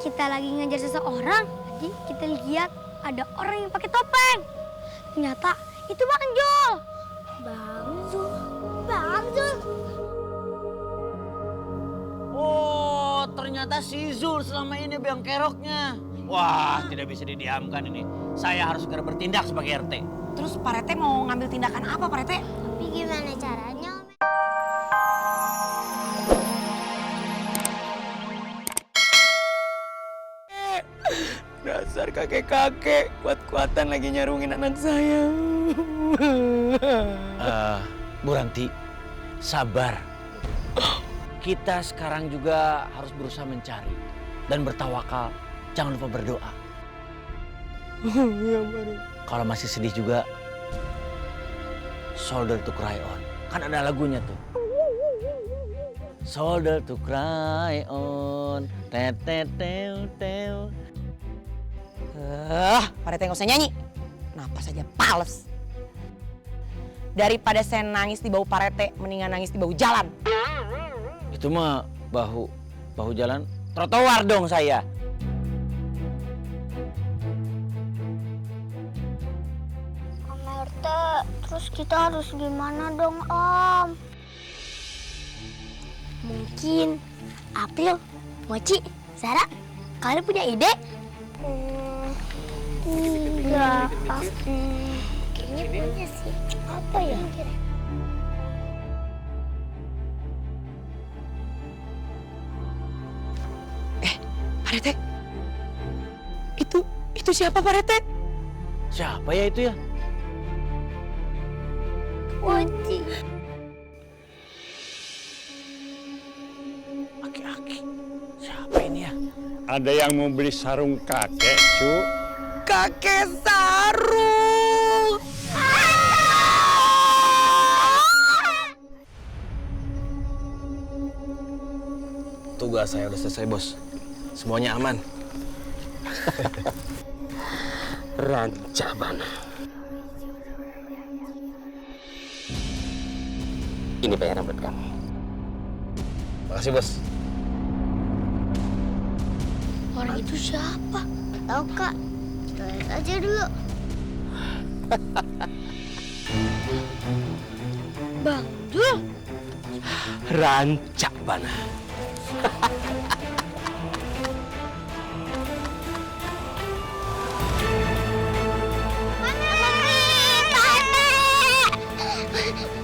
kita lagi ngejar seseorang, tadi kita lihat ada orang yang pakai topeng. Ternyata itu Bang Jul. Bang Jul, Bang Jul. Oh, ternyata si Zul selama ini biang keroknya. Wah, tidak bisa didiamkan ini. Saya harus segera bertindak sebagai RT. Terus Pak RT mau ngambil tindakan apa Pak RT? Tapi gimana caranya, Om? Dasar kakek-kakek, kuat-kuatan lagi nyarungin anak saya. Bu Ranti, sabar. Kita sekarang juga harus berusaha mencari dan bertawakal. Jangan lupa berdoa. Iya, Baru. Kalau masih sedih juga, Shoulder to Cry On. Kan ada lagunya tuh. Shoulder to cry on, tetetetew. Pak RT nggak usah nyanyi. Napas saja pales. Daripada saya nangis di bau Pak RT, mendingan nangis di bau jalan. Itu mah bahu jalan trotoar dong saya. Om RT, terus kita harus gimana dong, Om? Mungkin April, Mochi, Zara, kalian punya ide? Enggak. Kayaknya punya sih. Apa ya? Pak RT, itu siapa Pak RT? Siapa ya itu ya? Mochi. Aki-aki. Siapa ini ya? Ada yang mau beli sarung kakek, Cu? Kakek Sarung. Tugas saya udah selesai, Bos. Semuanya aman. Rancabana. Ini bayaran buat kamu. Makasih, Bos. Orang itu siapa? Tahu Kak? Kita lihat aja dulu. Bang Jul. Rancabana.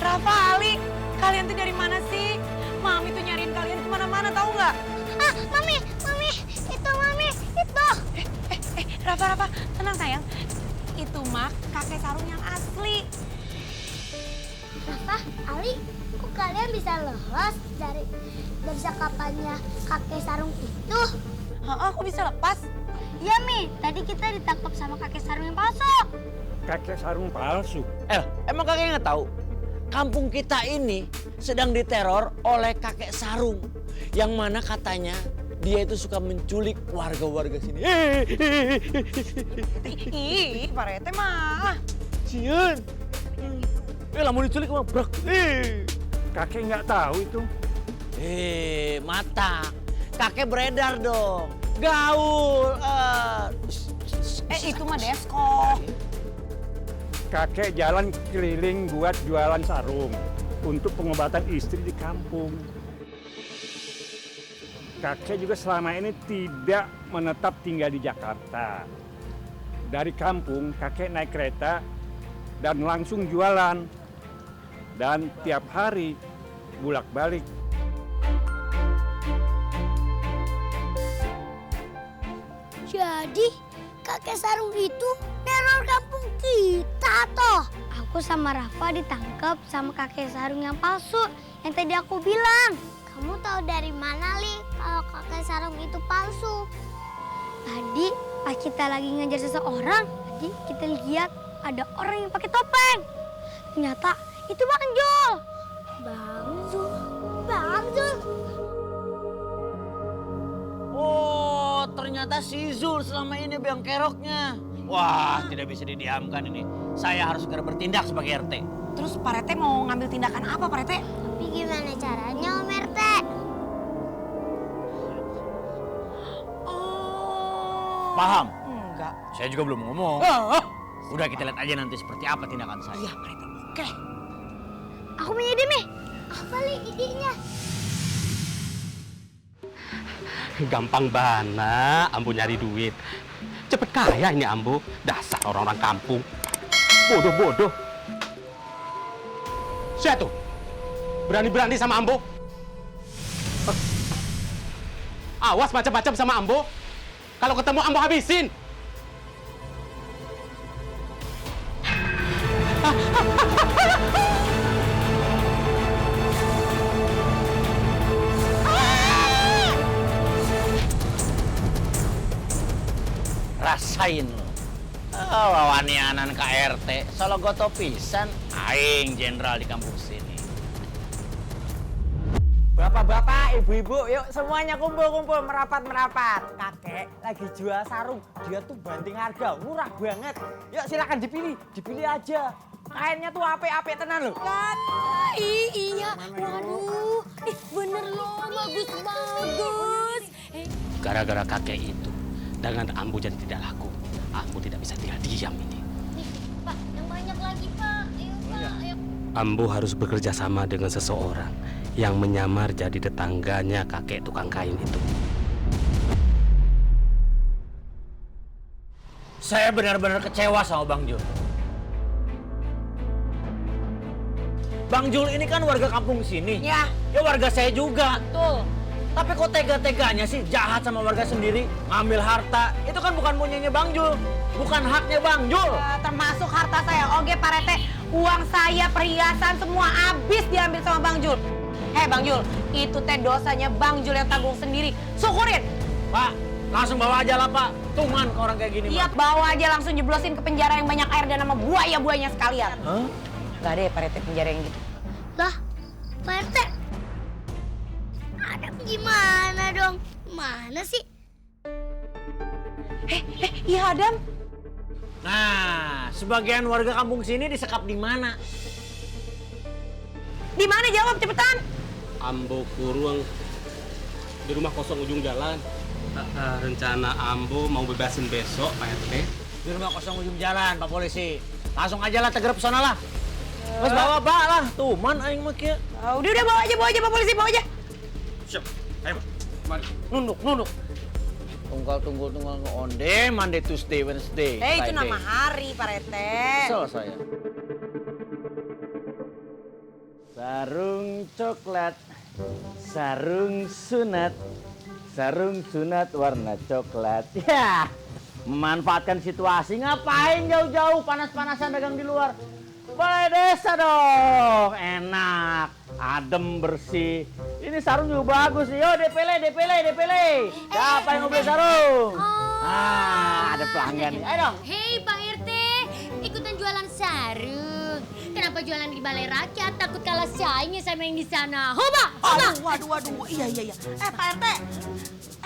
Rafa, Ali, kalian tuh dari mana sih? Mami tuh nyariin kalian kemana-mana, tahu nggak? Ah, Mami, itu Mami, itu. Rafa, tenang sayang. Itu mah kakek Sarung yang asli. Rafa, Ali, kok kalian bisa lolos dari sekapannya kakek Sarung itu? Kok bisa lepas? Iya, Mi. Tadi kita ditangkap sama kakek Sarung yang palsu. Kakek sarung palsu. Emang kakek nggak tahu? Kampung kita ini sedang diteror oleh kakek Sarung. Yang mana katanya dia itu suka menculik warga-warga sini. Ih, Pak RT mah. Sian. Lah mau diculik mah brak. Kakek nggak tahu itu. Mata. Kakek beredar dong. Gaul. Itu mah Desko. Kakek jalan keliling buat jualan sarung untuk pengobatan istri di kampung. Kakek juga selama ini tidak menetap tinggal di Jakarta. Dari kampung, kakek naik kereta dan langsung jualan. Dan tiap hari bolak-balik. Jadi kakek Sarung itu teror kampung kita toh. Aku sama Rafa ditangkap sama kakek Sarung yang palsu yang tadi aku bilang. Kamu tahu dari mana, Li, kalau kakek Sarung itu palsu? Tadi pas kita lagi ngejar seseorang, tadi kita lihat ada orang yang pakai topeng. Ternyata itu Bang Jul. Bang Jul, Bang Jul. Oh, ternyata si Zul selama ini biang keroknya. Wah, tidak bisa didiamkan ini. Saya harus segera bertindak sebagai RT. Terus Pak RT mau ngambil tindakan apa Pak RT? Tapi gimana caranya, Om RT? Oh, paham? Enggak. Saya juga belum ngomong. Udah kita lihat aja nanti seperti apa tindakan saya. Iya, Pak RT. Oke. Aku punya ide, Mi. Apa li idenya? Gampang bana Ambo nyari duit. Cepet kaya ini Ambo. Dasar orang-orang kampung. Bodoh-bodoh. Siapa tuh? Berani-berani sama Ambo? Awas macam-macam sama Ambo. Kalau ketemu Ambo habisin. Rasain lo. Wawanianan KRT, solo goto pisan, aing jenderal di kampung sini. Bapak-bapak, ibu-ibu, yuk semuanya kumpul-kumpul, merapat-merapat. Kakek lagi jual sarung, dia tuh banting harga, murah banget. Yuk silakan dipilih aja. Kainnya tuh apik-apik tenan loh. Kan? Iya. Waduh. Bener loh, bagus-bagus. Gara-gara kakek itu, dengan Ambo jadi tidak laku. Ambo tidak bisa tinggal diam ini. Pak, yang banyak lagi, Pak. Ayo, Pak. Ayo. Ambo harus bekerja sama dengan seseorang yang menyamar jadi tetangganya kakek tukang kain itu. Saya benar-benar kecewa sama Bang Jul. Bang Jul ini kan warga kampung sini. Ya. Ya warga saya juga. Tuh. Tapi kok tega-teganya sih jahat sama warga sendiri, ngambil harta. Itu kan bukan punyanya Bang Jul, bukan haknya Bang Jul. Termasuk harta saya. Oke, Pak RT. Uang saya, perhiasan, semua habis diambil sama Bang Jul. Hei, Bang Jul. Itu teh dosanya Bang Jul yang tanggung sendiri. Syukurin. Pak, langsung bawa aja lah Pak. Tuman ke orang kayak gini. Iya, Pak. bawa aja langsung jeblosin ke penjara yang banyak air dan nama buaya-buayanya sekalian. Hah? Gak ada ya Pak RT penjara yang gitu. Lah, Pak RT. Adam gimana dong? Mana sih? Iya, Adam. Nah, sebagian warga kampung sini disekap di mana? Di mana jawab cepetan? Ambo kurung di rumah kosong ujung jalan. Rencana Ambo mau bebasin besok, Pak RT. Di rumah kosong ujung jalan, Pak Polisi. Langsung aja lah teger pesona lah. Mas bawa Pak lah, tuman aing mah kieu. Udah bawa aja Pak Polisi, bawa aja. Siap. Ayo, mari. Nunduk. Tunggal ngeonde, Monday, Tuesday, Wednesday. Itu Friday. nama hari, Pak RT. Kesel saya. Sarung coklat, sarung sunat warna coklat. Ya, memanfaatkan situasi. Ngapain jauh-jauh panas-panasan dagang di luar? Balai desa dong, enak, adem, bersih. Ini sarung juga bagus nih. Yo, DPL. Siapa yang mau beli sarung? Ada pelanggan nih. Ayo dong. Hei Pak RT, ikutan jualan sarung. Kenapa jualan di balai rakyat? Takut kalah saingnya sama yang di sana. Hoba. Waduh. Iya. Pak RT,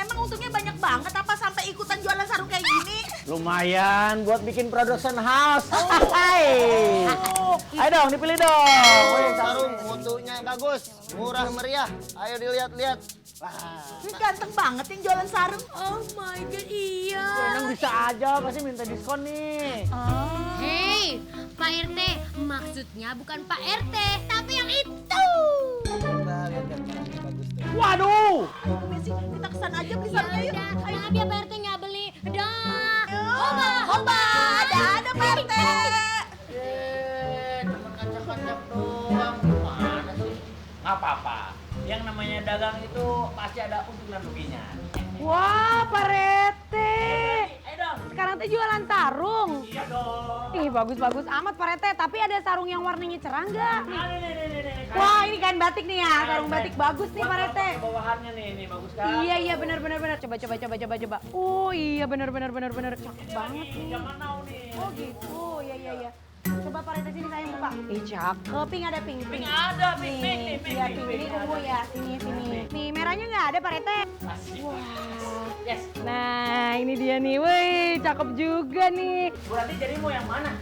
emang untungnya banyak banget apa sampai ikutan jualan sarung kayak gini? Lumayan buat bikin production house. Hai. Ayo dong, dipilih dong. Sarung mutunya bagus, murah meriah. Ayo dilihat-lihat. Ini ganteng banget yang jualan sarung. Oh my god, iya. Enang bisa aja, pasti minta diskon nih. Hei Pak RT, maksudnya bukan Pak RT, tapi yang itu. Kita lihat sarungnya bagus tuh. Waduh. Messi, kita kesana aja beli Ya sarungnya yuk. udah, maaf ya Pak RT nggak beli. Dah. Hoba, ada Pak RT. Cuma kacak-kacak doang. Gimana sih? Nggak apa-apa. Yang namanya dagang itu pasti ada untung dan ruginya. Wah, Pak RT. Ayo dong. Sekarang teh jualan sarung. Iya dong. Ih, bagus-bagus amat Pak RT. Tapi ada sarung yang warnanya cerah nggak? Nih. Wah, ini kain batik nih ya. Sarung batik bagus nih Pak RT. Bawahannya nih bagus kan? Iya benar. Coba. Oh iya benar. Cakep banget nih. Zaman now nih. Oh gitu. Iya. Coba Pak RT sini saya buka. Ih cakep. Pink ada pink. Pink ada, pink. Iya pink. Ini ungu ya. Sini. Nih merahnya nggak ada Pak RT. Wah. Yes. Nah ini dia nih. Wih cakep juga nih. Berarti jadi mau yang mana?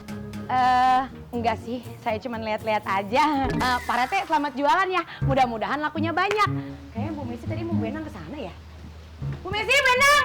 Enggak sih, saya cuma lihat-lihat aja. Pak RT, selamat jualan ya. Mudah-mudahan lakunya banyak. Kayaknya Bu Messi tadi mau benang ke sana ya. Bu Messi, benang!